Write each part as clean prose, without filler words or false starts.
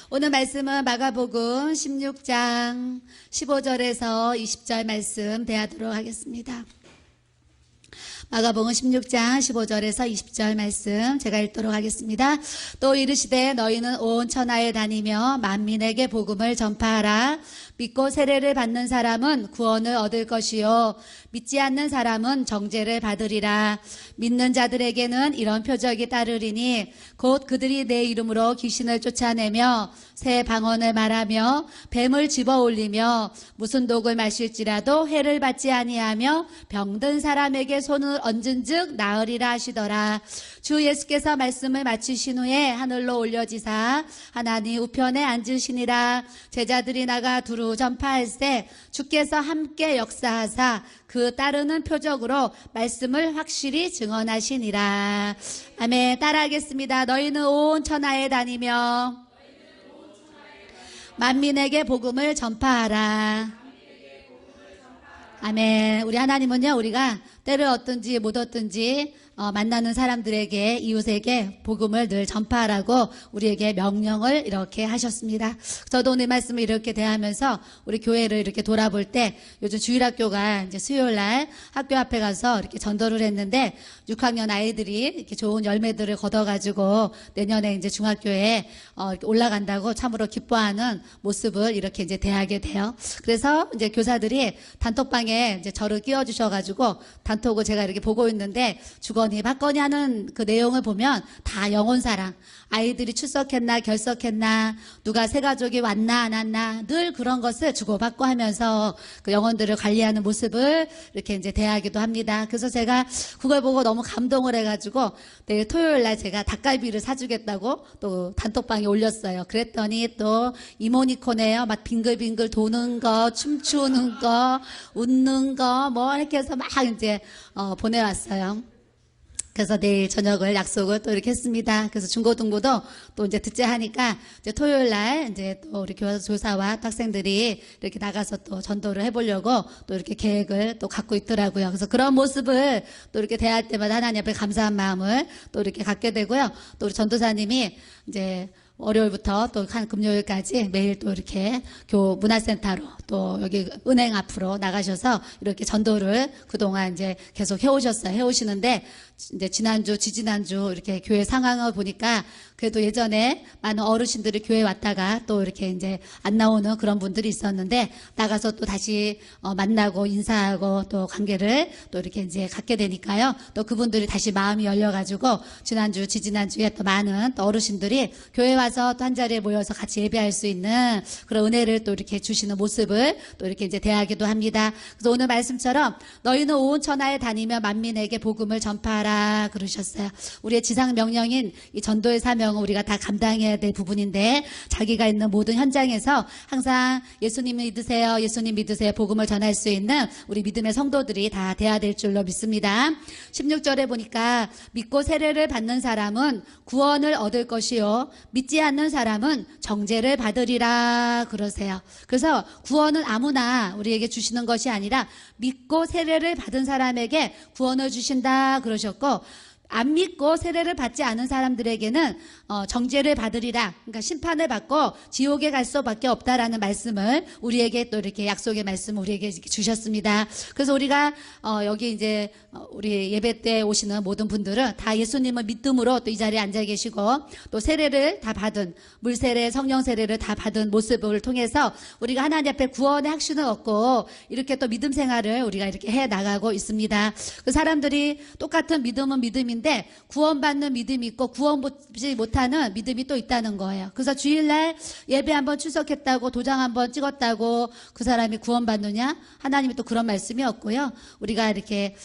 오늘 말씀은 마가복음 16장 15절에서 20절 말씀 대하도록 하겠습니다. 마가복음 16장 15절에서 20절 말씀 제가 읽도록 하겠습니다. 또 이르시되 너희는 온 천하에 다니며 만민에게 복음을 전파하라. 믿고 세례를 받는 사람은 구원을 얻을 것이요 믿지 않는 사람은 정죄를 받으리라. 믿는 자들에게는 이런 표적이 따르리니 곧 그들이 내 이름으로 귀신을 쫓아내며 새 방언을 말하며 뱀을 집어올리며 무슨 독을 마실지라도 해를 받지 아니하며 병든 사람에게 손을 얹은즉 나으리라 하시더라. 주 예수께서 말씀을 마치신 후에 하늘로 올려지사 하나님 우편에 앉으시니라. 제자들이 나가 두루 전파할세 주께서 함께 역사하사 그 따르는 표적으로 말씀을 확실히 증언하시니라. 아멘. 따라하겠습니다. 너희는 온 천하에 다니며 만민에게 복음을 전파하라. 아멘. 우리 하나님은요, 우리가 때를 얻든지 못 얻든지 만나는 사람들에게, 이웃에게 복음을 늘 전파하라고 우리에게 명령을 이렇게 하셨습니다. 저도 오늘 말씀을 이렇게 대하면서 우리 교회를 이렇게 돌아볼 때 요즘 주일학교가 이제 수요일 날 학교 앞에 가서 이렇게 전도를 했는데 6학년 아이들이 이렇게 좋은 열매들을 걷어가지고 내년에 이제 중학교에 이렇게 올라간다고 참으로 기뻐하는 모습을 이렇게 이제 대하게 돼요. 그래서 이제 교사들이 단톡방에 이제 저를 끼워주셔가지고 단톡을 제가 이렇게 보고 있는데 주거니 받거니 하는 그 내용을 보면 다 영혼사랑, 아이들이 출석했나 결석했나, 누가 새 가족이 왔나 안 왔나 늘 그런 것을 주고받고 하면서 그 영혼들을 관리하는 모습을 이렇게 이제 대하기도 합니다. 그래서 제가 그걸 보고 너무 감동을 해가지고 내일 토요일 날 제가 닭갈비를 사주겠다고 또 단톡방에 올렸어요. 그랬더니 또 이모니콘에요. 막 빙글빙글 도는 거, 춤추는 거, 웃는 거 뭐 이렇게 해서 막 이제 보내왔어요. 그래서 내일 저녁을 약속을 또 이렇게 했습니다. 그래서 중고등부도 또 이제 듣자 하니까 이제 토요일 날 이제 또 우리 교사와 또 학생들이 이렇게 나가서 또 전도를 해보려고 또 이렇게 계획을 또 갖고 있더라고요. 그래서 그런 모습을 또 이렇게 대할 때마다 하나님 앞에 감사한 마음을 또 이렇게 갖게 되고요. 또 우리 전도사님이 이제 월요일부터 또 한 금요일까지 매일 또 이렇게 문화센터로 또 여기 은행 앞으로 나가셔서 이렇게 전도를 그동안 이제 계속 해오시는데 이제 지난주, 지지난주 이렇게 교회 상황을 보니까 그래도 예전에 많은 어르신들이 교회 왔다가 또 이렇게 이제 안 나오는 그런 분들이 있었는데 나가서 또 다시 만나고 인사하고 또 관계를 또 이렇게 이제 갖게 되니까요. 또 그분들이 다시 마음이 열려가지고 지난주, 지지난주에 또 많은 또 어르신들이 교회 와서 또 한 자리에 모여서 같이 예배할 수 있는 그런 은혜를 또 이렇게 주시는 모습을 또 이렇게 이제 대하기도 합니다. 그래서 오늘 말씀처럼 너희는 온 천하에 다니며 만민에게 복음을 전파하라 그러셨어요. 우리의 지상 명령인 이 전도의 사명은 우리가 다 감당해야 될 부분인데 자기가 있는 모든 현장에서 항상 예수님 믿으세요, 예수님 믿으세요 복음을 전할 수 있는 우리 믿음의 성도들이 다 돼야 될 줄로 믿습니다. 16절에 보니까 믿고 세례를 받는 사람은 구원을 얻을 것이요 믿지 않는 사람은 정죄를 받으리라 그러세요. 그래서 구원은 아무나 우리에게 주시는 것이 아니라 믿고 세례를 받은 사람에게 구원을 주신다 그러셨고 안 믿고 세례를 받지 않은 사람들에게는 정죄를 받으리라. 그러니까 심판을 받고 지옥에 갈 수밖에 없다라는 말씀을 우리에게 또 이렇게 약속의 말씀 우리에게 이렇게 주셨습니다. 그래서 우리가 여기 이제 우리 예배 때 오시는 모든 분들은 다 예수님을 믿음으로 또 이 자리에 앉아 계시고 또 세례를 다 받은 물세례, 성령 세례를 다 받은 모습을 통해서 우리가 하나님 앞에 구원의 확신을 얻고 이렇게 또 믿음 생활을 우리가 이렇게 해 나가고 있습니다. 그 사람들이 똑같은 믿음은 믿음인데 구원받는 믿음이 있고 구원받지 못하는 믿음이 또 있다는 거예요. 그래서 주일날 예배 한번 출석했다고 도장 한번 찍었다고 그 사람이 구원받느냐? 하나님이 또 그런 말씀이 없고요. 우리가 이렇게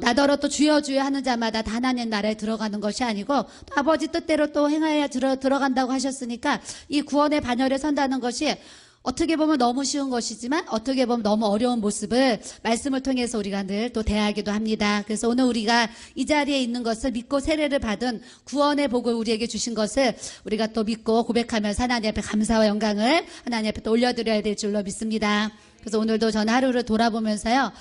나더러 또 주여 주여 하는 자마다 다 하나님 나라에 들어가는 것이 아니고 또 아버지 뜻대로 또 행하여 들어간다고 하셨으니까 이 구원의 반열에 선다는 것이 어떻게 보면 너무 쉬운 것이지만 어떻게 보면 너무 어려운 모습을 말씀을 통해서 우리가 늘 또 대하기도 합니다. 그래서 오늘 우리가 이 자리에 있는 것을 믿고 세례를 받은 구원의 복을 우리에게 주신 것을 우리가 또 믿고 고백하면서 하나님 앞에 감사와 영광을 하나님 앞에 또 올려드려야 될 줄로 믿습니다. 그래서 오늘도 저는 하루를 돌아보면서요.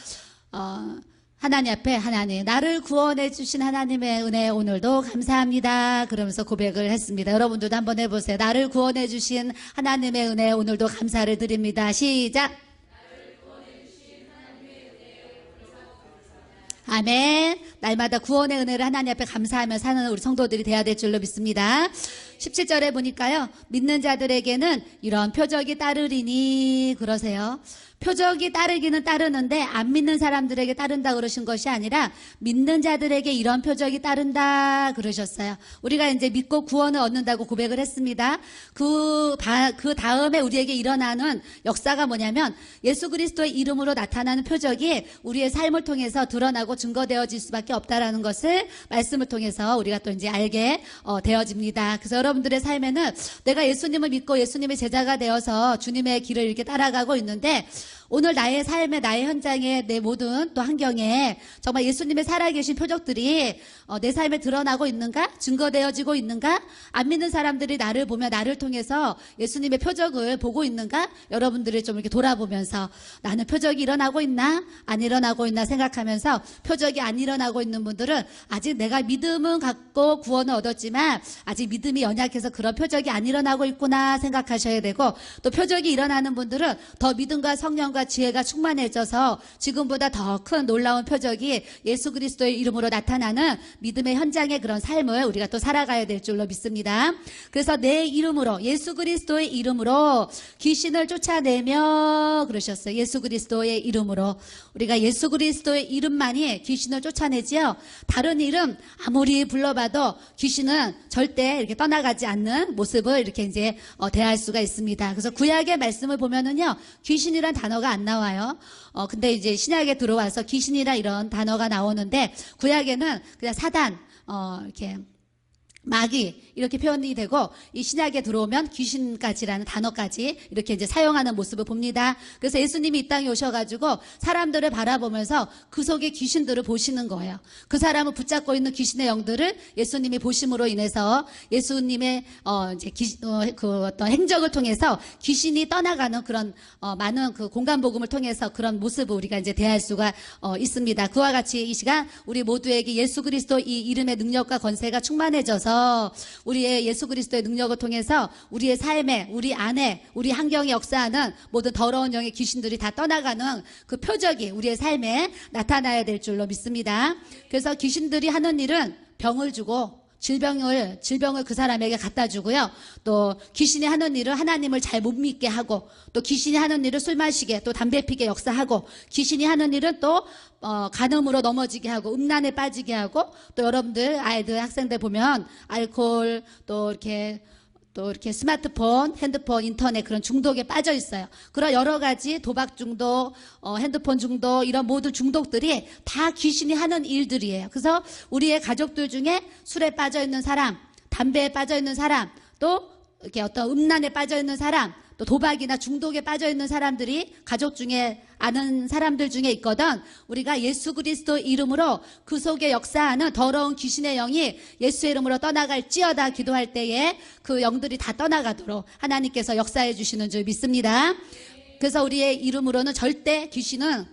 하나님 앞에 하나님 나를 구원해 주신 하나님의 은혜 오늘도 감사합니다 그러면서 고백을 했습니다. 여러분들도 한번 해보세요. 나를 구원해 주신 하나님의 은혜 오늘도 감사를 드립니다. 시작. 아멘. 날마다 구원의 은혜를 하나님 앞에 감사하며 사는 우리 성도들이 돼야 될 줄로 믿습니다. 17절에 보니까요, 믿는 자들에게는 이런 표적이 따르리니 그러세요. 표적이 따르기는 따르는데 안 믿는 사람들에게 따른다 그러신 것이 아니라 믿는 자들에게 이런 표적이 따른다 그러셨어요. 우리가 이제 믿고 구원을 얻는다고 고백을 했습니다. 그 다음에 우리에게 일어나는 역사가 뭐냐면 예수 그리스도의 이름으로 나타나는 표적이 우리의 삶을 통해서 드러나고 증거되어질 수밖에 없다라는 것을 말씀을 통해서 우리가 또 이제 알게 되어집니다. 그래서 여러분들의 삶에는 내가 예수님을 믿고 예수님의 제자가 되어서 주님의 길을 이렇게 따라가고 있는데 오늘 나의 삶에, 나의 현장에, 내 모든 또 환경에 정말 예수님의 살아계신 표적들이 내 삶에 드러나고 있는가? 증거되어지고 있는가? 안 믿는 사람들이 나를 보며 나를 통해서 예수님의 표적을 보고 있는가? 여러분들을 좀 이렇게 돌아보면서 나는 표적이 일어나고 있나? 안 일어나고 있나 생각하면서 표적이 안 일어나고 있는 분들은 아직 내가 믿음은 갖고 구원을 얻었지만 아직 믿음이 연약해서 그런 표적이 안 일어나고 있구나 생각하셔야 되고, 또 표적이 일어나는 분들은 더 믿음과 성령과 지혜가 충만해져서 지금보다 더 큰 놀라운 표적이 예수 그리스도의 이름으로 나타나는 믿음의 현장의 그런 삶을 우리가 또 살아가야 될 줄로 믿습니다. 그래서 내 이름으로, 예수 그리스도의 이름으로 귀신을 쫓아내며 그러셨어요. 예수 그리스도의 이름으로. 우리가 예수 그리스도의 이름만이 귀신을 쫓아내지요. 다른 이름 아무리 불러봐도 귀신은 절대 이렇게 떠나가지 않는 모습을 이렇게 이제 대할 수가 있습니다. 그래서 구약의 말씀을 보면은요, 귀신이란 단어가 안 나와요. 근데 이제 신약에 들어와서 귀신이라 이런 단어가 나오는데 구약에는 그냥 사단, 이렇게 마귀 이렇게 표현이 되고, 이 신약에 들어오면 귀신까지라는 단어까지 이렇게 이제 사용하는 모습을 봅니다. 그래서 예수님이 이 땅에 오셔가지고 사람들을 바라보면서 그 속에 귀신들을 보시는 거예요. 그 사람을 붙잡고 있는 귀신의 영들을 예수님이 보심으로 인해서 예수님의 이제 그 어떤 행적을 통해서 귀신이 떠나가는 그런 많은 그 공간 복음을 통해서 그런 모습을 우리가 이제 대할 수가 있습니다. 그와 같이 이 시간 우리 모두에게 예수 그리스도 이 이름의 능력과 권세가 충만해져서 우리의 예수 그리스도의 능력을 통해서 우리의 삶에, 우리 안에, 우리 환경에 역사하는 모든 더러운 영의 귀신들이 다 떠나가는 그 표적이 우리의 삶에 나타나야 될 줄로 믿습니다. 그래서 귀신들이 하는 일은 병을 주고 질병을 그 사람에게 갖다 주고요. 또 귀신이 하는 일은 하나님을 잘 못 믿게 하고, 또 귀신이 하는 일은 술 마시게, 또 담배 피게 역사하고, 귀신이 하는 일은 또 간음으로 넘어지게 하고, 음란에 빠지게 하고, 또 여러분들 아이들 학생들 보면 알코올 또 이렇게 스마트폰, 핸드폰, 인터넷 그런 중독에 빠져 있어요. 그런 여러 가지 도박 중독, 핸드폰 중독, 이런 모든 중독들이 다 귀신이 하는 일들이에요. 그래서 우리의 가족들 중에 술에 빠져 있는 사람, 담배에 빠져 있는 사람, 또 이렇게 어떤 음란에 빠져 있는 사람, 또 도박이나 중독에 빠져 있는 사람들이 가족 중에 아는 사람들 중에 있거든. 우리가 예수 그리스도 이름으로 그 속에 역사하는 더러운 귀신의 영이 예수의 이름으로 떠나갈지어다 기도할 때에 그 영들이 다 떠나가도록 하나님께서 역사해 주시는 줄 믿습니다. 그래서 우리의 이름으로는 절대 귀신은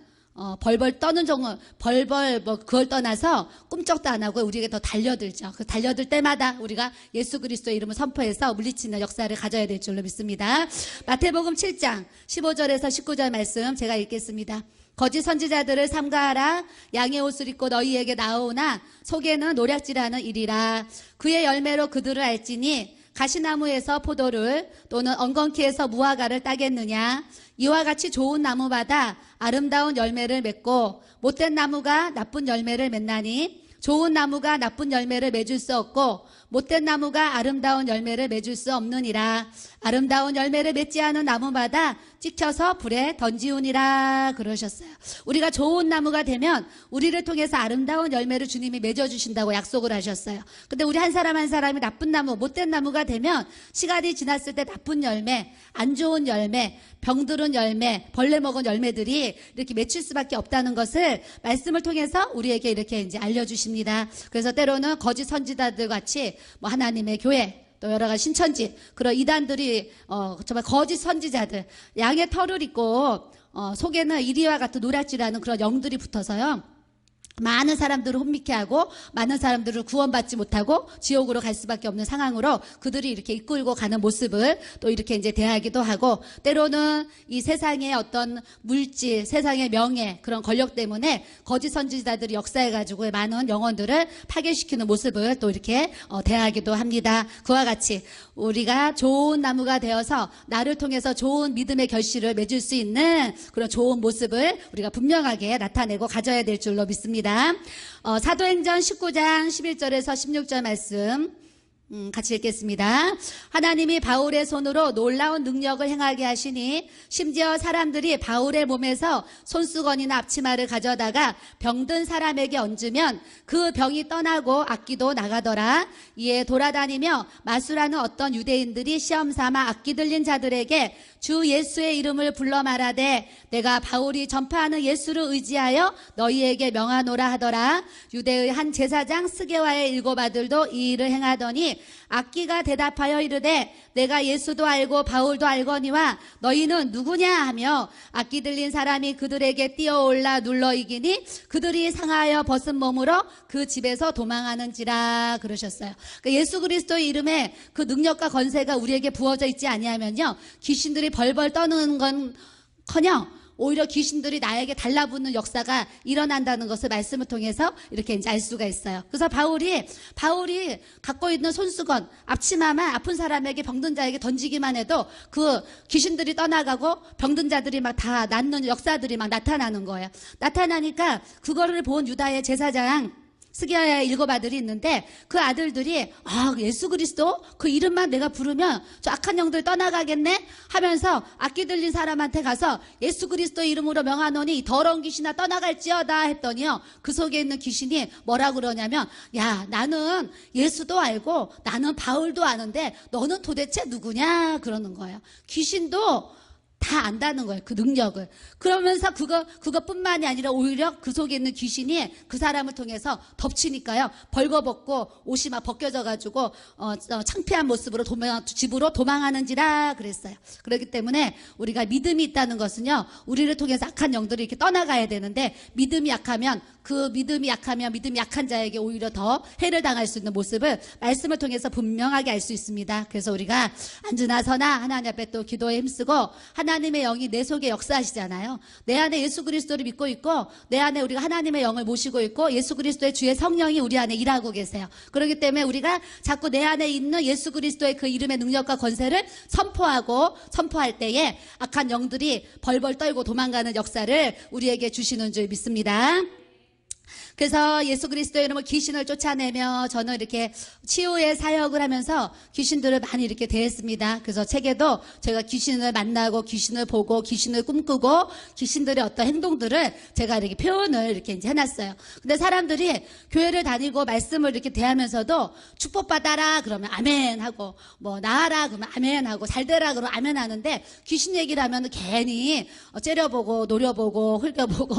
벌벌 떠는 종은 벌벌 그걸 떠나서 꿈쩍도 안 하고 우리에게 더 달려들죠. 그 달려들 때마다 우리가 예수 그리스도의 이름을 선포해서 물리치는 역사를 가져야 될 줄로 믿습니다. 마태복음 7장 15절에서 19절 말씀 제가 읽겠습니다. 거짓 선지자들을 삼가하라. 양의 옷을 입고 너희에게 나오나 속에는 노략질하는 일이라. 그의 열매로 그들을 알지니 가시나무에서 포도를 또는 엉겅퀴에서 무화과를 따겠느냐. 이와 같이 좋은 나무마다 아름다운 열매를 맺고 못된 나무가 나쁜 열매를 맺나니, 좋은 나무가 나쁜 열매를 맺을 수 없고 못된 나무가 아름다운 열매를 맺을 수 없느니라. 아름다운 열매를 맺지 않은 나무마다 찍혀서 불에 던지우니라 그러셨어요. 우리가 좋은 나무가 되면 우리를 통해서 아름다운 열매를 주님이 맺어주신다고 약속을 하셨어요. 근데 우리 한 사람 한 사람이 나쁜 나무, 못된 나무가 되면 시간이 지났을 때 나쁜 열매, 안 좋은 열매, 병들은 열매, 벌레 먹은 열매들이 이렇게 맺힐 수밖에 없다는 것을 말씀을 통해서 우리에게 이렇게 이제 알려주십니다. 그래서 때로는 거짓 선지자들 같이 뭐 하나님의 교회, 또 여러 가지 신천지 그런 이단들이 정말 거짓 선지자들, 양의 털을 입고 속에는 이리와 같은 노략질하는 그런 영들이 붙어서요. 많은 사람들을 혼미케 하고 많은 사람들을 구원받지 못하고 지옥으로 갈 수밖에 없는 상황으로 그들이 이렇게 이끌고 가는 모습을 또 이렇게 이제 대하기도 하고, 때로는 이 세상의 어떤 물질, 세상의 명예, 그런 권력 때문에 거짓 선지자들이 역사해가지고 많은 영혼들을 파괴시키는 모습을 또 이렇게 대하기도 합니다. 그와 같이 우리가 좋은 나무가 되어서 나를 통해서 좋은 믿음의 결실을 맺을 수 있는 그런 좋은 모습을 우리가 분명하게 나타내고 가져야 될 줄로 믿습니다. 사도행전 19장 11절에서 16절 말씀 같이 읽겠습니다. 하나님이 바울의 손으로 놀라운 능력을 행하게 하시니 심지어 사람들이 바울의 몸에서 손수건이나 앞치마를 가져다가 병든 사람에게 얹으면 그 병이 떠나고 악기도 나가더라. 이에 돌아다니며 마수라는 어떤 유대인들이 시험삼아 악기 들린 자들에게 주 예수의 이름을 불러 말하되 내가 바울이 전파하는 예수를 의지하여 너희에게 명하노라 하더라. 유대의 한 제사장 스게와의 7 아들도 이 일을 행하더니 악기가 대답하여 이르되 내가 예수도 알고 바울도 알거니와 너희는 누구냐 하며 악기 들린 사람이 그들에게 뛰어올라 눌러 이기니 그들이 상하여 벗은 몸으로 그 집에서 도망하는지라 그러셨어요. 그러니까 예수 그리스도의 이름에 그 능력과 권세가 우리에게 부어져 있지 아니하면요, 귀신들이 벌벌 떠는 건커녕 오히려 귀신들이 나에게 달라붙는 역사가 일어난다는 것을 말씀을 통해서 이렇게 이제 알 수가 있어요. 그래서 바울이 갖고 있는 손수건, 앞치마만 아픈 사람에게, 병든 자에게 던지기만 해도 그 귀신들이 떠나가고 병든 자들이 막 다 낫는 역사들이 막 나타나는 거예요. 나타나니까 그거를 본 유다의 제사장 스기야의 7 아들이 있는데 그 아들들이 예수 그리스도 그 이름만 내가 부르면 저 악한 영들 떠나가겠네 하면서 악기 들린 사람한테 가서 예수 그리스도 이름으로 명하노니 이 더러운 귀신아 떠나갈지어다 했더니요, 그 속에 있는 귀신이 뭐라 그러냐면 야, 나는 예수도 알고 나는 바울도 아는데 너는 도대체 누구냐 그러는 거예요. 귀신도 다 안다는 거예요, 그 능력을. 그러면서 그것뿐만이 아니라 오히려 그 속에 있는 귀신이 그 사람을 통해서 덮치니까요, 벌거벗고 옷이 막 벗겨져가지고 창피한 모습으로 집으로 도망하는지라 그랬어요. 그렇기 때문에 우리가 믿음이 있다는 것은요, 우리를 통해서 악한 영들이 이렇게 떠나가야 되는데 믿음이 약하면 믿음이 약한 자에게 오히려 더 해를 당할 수 있는 모습을 말씀을 통해서 분명하게 알 수 있습니다. 그래서 우리가 앉으나 서나 하나님 앞에 또 기도에 힘쓰고 하나님의 영이 내 속에 역사하시잖아요. 내 안에 예수 그리스도를 믿고 있고 내 안에 우리가 하나님의 영을 모시고 있고 예수 그리스도의 주의 성령이 우리 안에 일하고 계세요. 그렇기 때문에 우리가 자꾸 내 안에 있는 예수 그리스도의 그 이름의 능력과 권세를 선포할 때에 악한 영들이 벌벌 떨고 도망가는 역사를 우리에게 주시는 줄 믿습니다. 그래서 예수 그리스도의 이름으로 귀신을 쫓아내며 저는 이렇게 치유의 사역을 하면서 귀신들을 많이 이렇게 대했습니다. 그래서 책에도 제가 귀신을 만나고 귀신을 보고 귀신을 꿈꾸고 귀신들의 어떤 행동들을 제가 이렇게 표현을 이렇게 이제 해놨어요. 근데 사람들이 교회를 다니고 말씀을 이렇게 대하면서도 축복받아라 그러면 아멘 하고, 뭐 나아라 그러면 아멘 하고, 잘되라 그러면 아멘 하는데 귀신 얘기를 하면 괜히 째려보고 노려보고 흘겨보고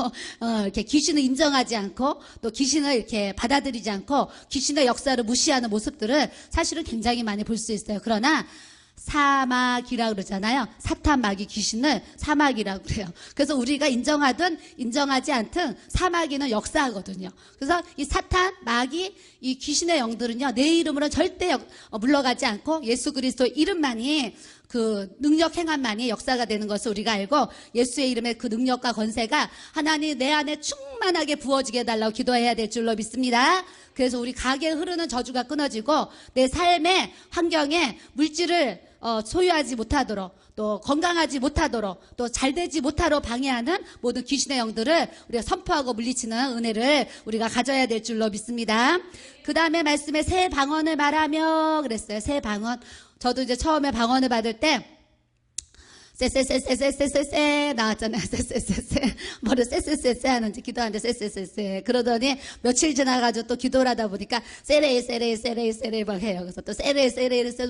이렇게 귀신을 인정하지 않고 또 귀신을 이렇게 받아들이지 않고 귀신의 역사를 무시하는 모습들을 사실은 굉장히 많이 볼 수 있어요. 그러나 사막이라고 그러잖아요. 사탄 마귀 귀신을 사막이라고 그래요. 그래서 우리가 인정하든 인정하지 않든 사마귀는 역사하거든요. 그래서 이 사탄 마귀 이 귀신의 영들은요, 내 이름으로 절대 물러가지 않고 예수 그리스도의 이름만이 그 능력 행함만이 역사가 되는 것을 우리가 알고 예수의 이름의 그 능력과 권세가 하나님 내 안에 충만하게 부어지게 해달라고 기도해야 될 줄로 믿습니다. 그래서 우리 가게에 흐르는 저주가 끊어지고 내 삶의 환경에 물질을 소유하지 못하도록, 또 건강하지 못하도록, 또 잘되지 못하도록 방해하는 모든 귀신의 영들을 우리가 선포하고 물리치는 은혜를 우리가 가져야 될 줄로 믿습니다. 그 다음에 말씀에 새 방언을 말하며 그랬어요. 새 방언. 저도 이제 처음에 방언을 받을 때 쎄 나왔잖아요. 쎄 뭐를 쎄 하는지 기도하는데 쎄 그러더니 며칠 지나가지고 또 기도를 하다 보니까 쎄레 막 해요. 그래서 또 쎄레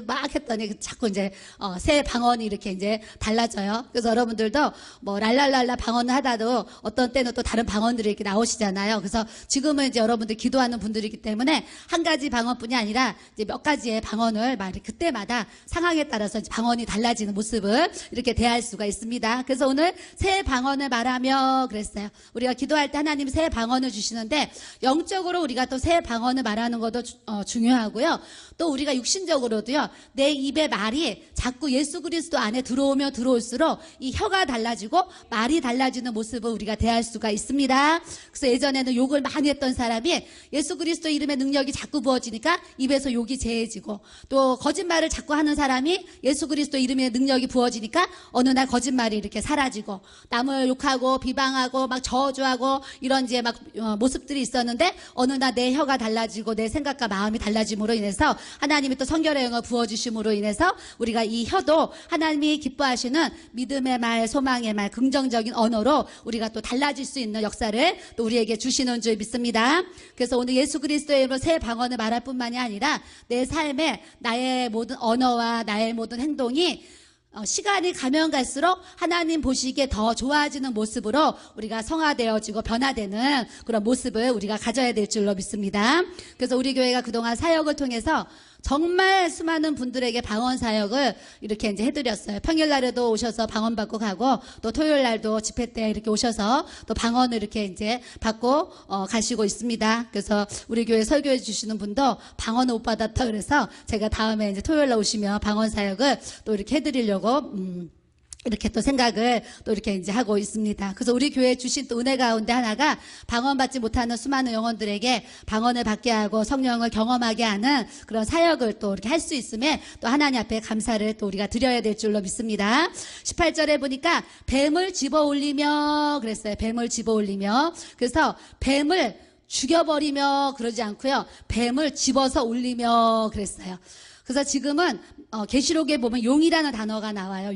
막 했더니 자꾸 이제 새 방언이 이렇게 이제 달라져요. 그래서 여러분들도 뭐 랄랄랄라 방언을 하다도 어떤 때는 또 다른 방언들이 이렇게 나오시잖아요. 그래서 지금은 이제 여러분들 기도하는 분들이기 때문에 한 가지 방언뿐이 아니라 이제 몇 가지의 방언을 막 그때마다 상황에 따라서 방언이 달라지는 모습을 이렇게 이렇게 대할 수가 있습니다. 그래서 오늘 새 방언을 말하며 그랬어요. 우리가 기도할 때 하나님 새 방언을 주시는데 영적으로 우리가 또 새 방언을 말하는 것도 중요하고요. 또 우리가 육신적으로도요. 내 입의 말이 자꾸 예수 그리스도 안에 들어오면 들어올수록 이 혀가 달라지고 말이 달라지는 모습을 우리가 대할 수가 있습니다. 그래서 예전에는 욕을 많이 했던 사람이 예수 그리스도 이름의 능력이 자꾸 부어지니까 입에서 욕이 제해지고, 또 거짓말을 자꾸 하는 사람이 예수 그리스도 이름의 능력이 부어지니까 어느 날 거짓말이 이렇게 사라지고, 남을 욕하고 비방하고 막 저주하고 이런 이제 막 모습들이 있었는데 어느 날 내 혀가 달라지고 내 생각과 마음이 달라짐으로 인해서 하나님이 또 성결의 영을 부어주심으로 인해서 우리가 이 혀도 하나님이 기뻐하시는 믿음의 말, 소망의 말, 긍정적인 언어로 우리가 또 달라질 수 있는 역사를 또 우리에게 주시는 줄 믿습니다. 그래서 오늘 예수 그리스도의 이름으로 새 방언을 말할 뿐만이 아니라 내 삶에 나의 모든 언어와 나의 모든 행동이 시간이 가면 갈수록 하나님 보시기에 더 좋아지는 모습으로 우리가 성화되어지고 변화되는 그런 모습을 우리가 가져야 될 줄로 믿습니다. 그래서 우리 교회가 그동안 사역을 통해서 정말 수많은 분들에게 방언 사역을 이렇게 이제 해드렸어요. 평일날에도 오셔서 방언 받고 가고, 또 토요일날도 집회 때 이렇게 오셔서 또 방언을 이렇게 이제 받고 가시고 있습니다. 그래서 우리 교회 설교해 주시는 분도 방언을 못 받았다 그래서 제가 다음에 이제 토요일날 오시면 방언 사역을 또 이렇게 해드리려고 이렇게 또 생각을 또 이렇게 이제 하고 있습니다. 그래서 우리 교회에 주신 또 은혜 가운데 하나가 방언받지 못하는 수많은 영혼들에게 방언을 받게 하고 성령을 경험하게 하는 그런 사역을 또 이렇게 할 수 있음에 또 하나님 앞에 감사를 또 우리가 드려야 될 줄로 믿습니다. 18절에 보니까 뱀을 집어 올리며 그랬어요. 뱀을 집어 올리며. 그래서 뱀을 죽여버리며 그러지 않고요. 뱀을 집어서 올리며 그랬어요. 그래서 지금은 계시록에 보면 용이라는 단어가 나와요.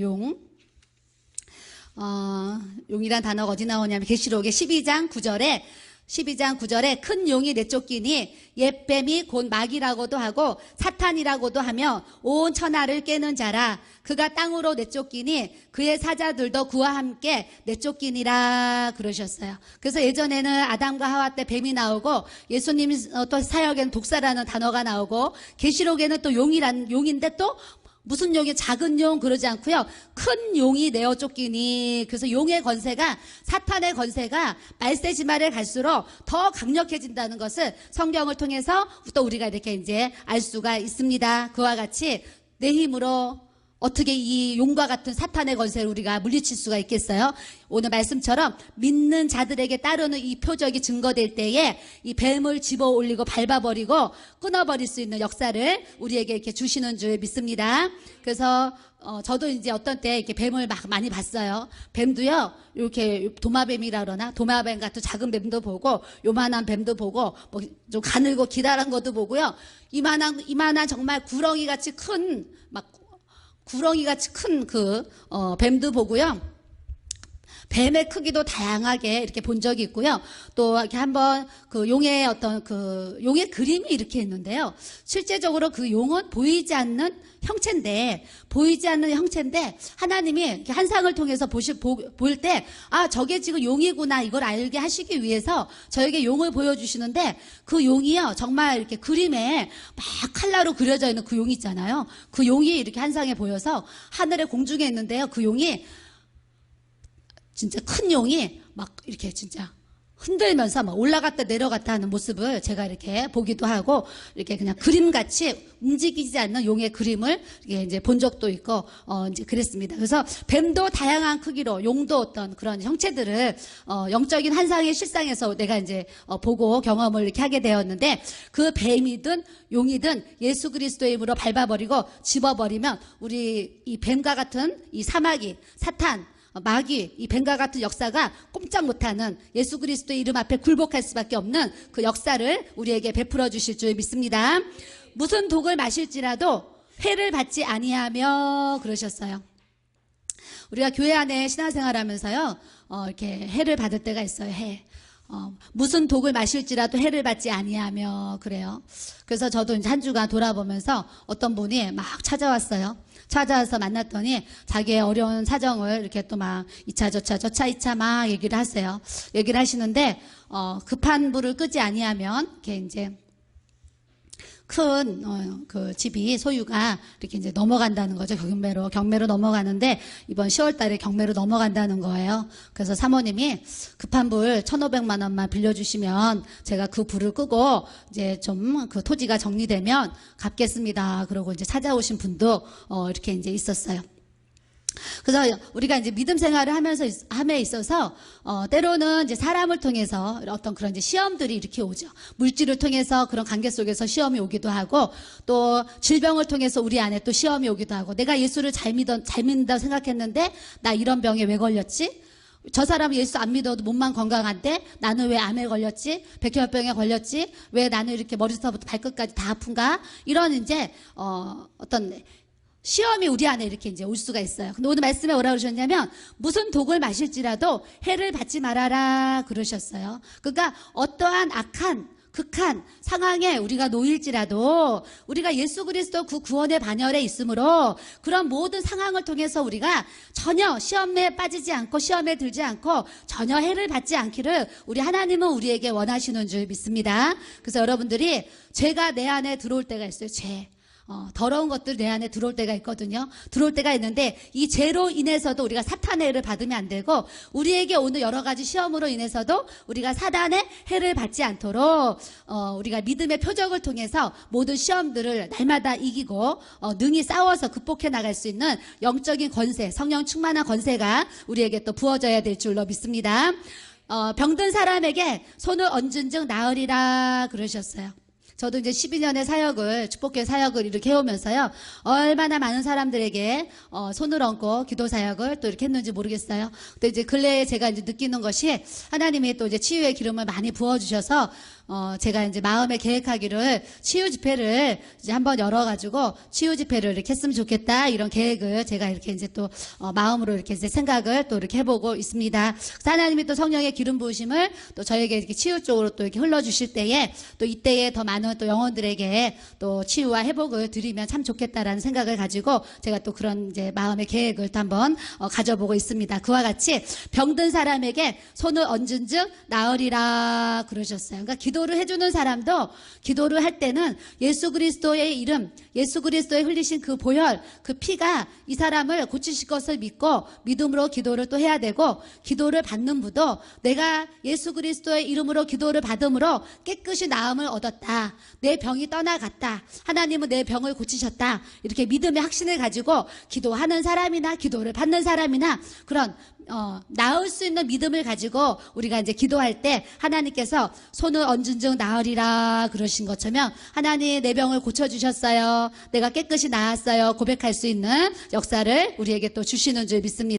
용이란 단어가 어디 나오냐면 계시록의 12장 9절에 큰 용이 내쫓기니 옛뱀이 곧 마귀라고도 하고 사탄이라고도 하며 온 천하를 깨는 자라. 그가 땅으로 내쫓기니 그의 사자들도 그와 함께 내쫓기니라 그러셨어요. 그래서 예전에는 아담과 하와 때 뱀이 나오고, 예수님 또 사역에는 독사라는 단어가 나오고, 계시록에는 또 용인데 또 무슨 용이 작은 용 그러지 않고요. 큰 용이 내어 쫓기니. 그래서 용의 권세가, 사탄의 권세가 말세지말에 갈수록 더 강력해진다는 것을 성경을 통해서 또 우리가 이렇게 이제 알 수가 있습니다. 그와 같이 내 힘으로 어떻게 이 용과 같은 사탄의 권세를 우리가 물리칠 수가 있겠어요? 오늘 말씀처럼 믿는 자들에게 따르는 이 표적이 증거될 때에 이 뱀을 집어 올리고 밟아버리고 끊어버릴 수 있는 역사를 우리에게 이렇게 주시는 줄 믿습니다. 그래서 저도 이제 어떤 때 이렇게 뱀을 막 많이 봤어요. 뱀도요, 이렇게 도마뱀이라 그러나? 도마뱀 같은 작은 뱀도 보고, 요만한 뱀도 보고, 뭐 좀 가늘고 기다란 것도 보고요. 이만한 정말 구렁이 같이 큰, 구렁이같이 큰 뱀도 보고요. 뱀의 크기도 다양하게 이렇게 본 적이 있고요. 또 이렇게 한번 용의 용의 그림이 이렇게 있는데요. 실제적으로 그 용은 보이지 않는 형체인데 하나님이 이렇게 환상을 통해서 볼 때, 저게 지금 용이구나, 이걸 알게 하시기 위해서 저에게 용을 보여주시는데, 그 용이요, 정말 이렇게 그림에 막 칼라로 그려져 있는 그 용이 있잖아요. 그 용이 이렇게 환상에 보여서 하늘에 공중에 있는데요. 그 용이 진짜 큰 용이 막 이렇게 진짜 흔들면서 막 올라갔다 내려갔다 하는 모습을 제가 이렇게 보기도 하고, 이렇게 그냥 그림같이 움직이지 않는 용의 그림을 이제 본 적도 있고, 이제 그랬습니다. 그래서 뱀도 다양한 크기로, 용도 어떤 그런 형체들을, 영적인 환상의 실상에서 내가 이제, 보고 경험을 이렇게 하게 되었는데, 그 뱀이든 용이든 예수 그리스도의 이름으로 밟아버리고 집어버리면 우리 이 뱀과 같은 이 사마귀, 사탄, 마귀, 이 뱀과 같은 역사가 꼼짝 못하는, 예수 그리스도의 이름 앞에 굴복할 수밖에 없는 그 역사를 우리에게 베풀어 주실 줄 믿습니다. 무슨 독을 마실지라도 해를 받지 아니하며 그러셨어요. 우리가 교회 안에 신앙생활하면서요, 이렇게 해를 받을 때가 있어요. 해. 무슨 독을 마실지라도 해를 받지 아니하며 그래요. 그래서 저도 이제 한 주간 돌아보면서 어떤 분이 막 찾아왔어요. 찾아와서 만났더니 자기의 어려운 사정을 이렇게 또 막 2차 저차 2차 막 얘기를 하세요. 얘기를 하시는데, 급한 불을 끄지 아니하면 이렇게 이제 큰 그 집이 소유가 이렇게 이제 넘어간다는 거죠. 경매로 넘어가는데 이번 10월 달에 경매로 넘어간다는 거예요. 그래서 사모님이 급한 불 1,500만 원만 빌려주시면 제가 그 불을 끄고 이제 좀 그 토지가 정리되면 갚겠습니다. 그러고 이제 찾아오신 분도 이렇게 이제 있었어요. 그래서 우리가 이제 믿음 생활을 함에 있어서 때로는 이제 사람을 통해서 어떤 그런 이제 시험들이 이렇게 오죠. 물질을 통해서 그런 관계 속에서 시험이 오기도 하고, 또 질병을 통해서 우리 안에 또 시험이 오기도 하고, 내가 예수를 잘 믿는다고 생각했는데 나 이런 병에 왜 걸렸지? 저 사람은 예수 안 믿어도 몸만 건강한데 나는 왜 암에 걸렸지? 백혈병에 걸렸지? 왜 나는 이렇게 머리부터 발끝까지 다 아픈가? 이런 이제 어떤 시험이 우리 안에 이렇게 이제 올 수가 있어요. 근데 오늘 말씀에 뭐라 그러셨냐면, 무슨 독을 마실지라도 해를 받지 말아라 그러셨어요. 그러니까 어떠한 극한 상황에 우리가 놓일지라도 우리가 예수 그리스도 그 구원의 반열에 있으므로 그런 모든 상황을 통해서 우리가 전혀 시험에 빠지지 않고 시험에 들지 않고 전혀 해를 받지 않기를 우리 하나님은 우리에게 원하시는 줄 믿습니다. 그래서 여러분들이 죄가 내 안에 들어올 때가 있어요. 죄. 더러운 것들 내 안에 들어올 때가 있거든요. 들어올 때가 있는데 이 죄로 인해서도 우리가 사탄의 해를 받으면 안 되고, 우리에게 오는 여러 가지 시험으로 인해서도 우리가 사단의 해를 받지 않도록 우리가 믿음의 표적을 통해서 모든 시험들을 날마다 이기고 능히 싸워서 극복해 나갈 수 있는 영적인 권세, 성령 충만한 권세가 우리에게 또 부어져야 될 줄로 믿습니다. 병든 사람에게 손을 얹은 즉 나으리라 그러셨어요. 저도 이제 12년의 사역을, 축복교회 사역을 이렇게 해오면서요, 얼마나 많은 사람들에게 손을 얹고 기도 사역을 또 이렇게 했는지 모르겠어요. 근데 이제 근래에 제가 이제 느끼는 것이, 하나님이 또 이제 치유의 기름을 많이 부어주셔서 제가 이제 마음에 계획하기를 치유 집회를 이제 한번 열어가지고 치유 집회를 이렇게 했으면 좋겠다, 이런 계획을 제가 이렇게 이제 또 마음으로 이렇게 이제 생각을 또 이렇게 해보고 있습니다. 그래서 하나님이 또 성령의 기름 부으심을 또 저에게 이렇게 치유 쪽으로 또 이렇게 흘러주실 때에, 또 이때에 더 많은 또 영혼들에게 또 치유와 회복을 드리면 참 좋겠다라는 생각을 가지고 제가 또 그런 이제 마음의 계획을 또 한번 가져보고 있습니다. 그와 같이 병든 사람에게 손을 얹은 즉 나으리라 그러셨어요. 그러니까 기도를 해주는 사람도 기도를 할 때는 예수 그리스도의 이름, 예수 그리스도의 흘리신 그 보혈, 그 피가 이 사람을 고치실 것을 믿고 믿음으로 기도를 또 해야 되고, 기도를 받는 분도 내가 예수 그리스도의 이름으로 기도를 받음으로 깨끗이 나음을 얻었다, 내 병이 떠나갔다, 하나님은 내 병을 고치셨다, 이렇게 믿음의 확신을 가지고 기도하는 사람이나 기도를 받는 사람이나 그런 나을 수 있는 믿음을 가지고 우리가 이제 기도할 때 하나님께서 손을 얹은 즉 나으리라 그러신 것처럼, 하나님 내 병을 고쳐주셨어요, 내가 깨끗이 나았어요 고백할 수 있는 역사를 우리에게 또 주시는 줄 믿습니다.